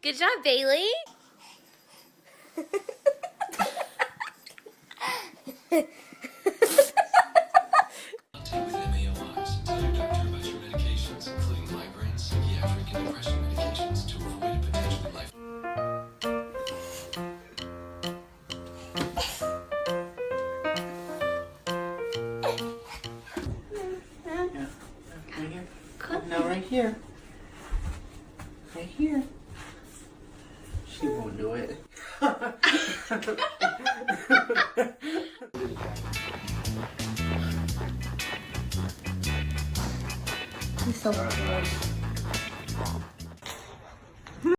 Good job, Bailey. No, right here. Right here. She won't do it. He's so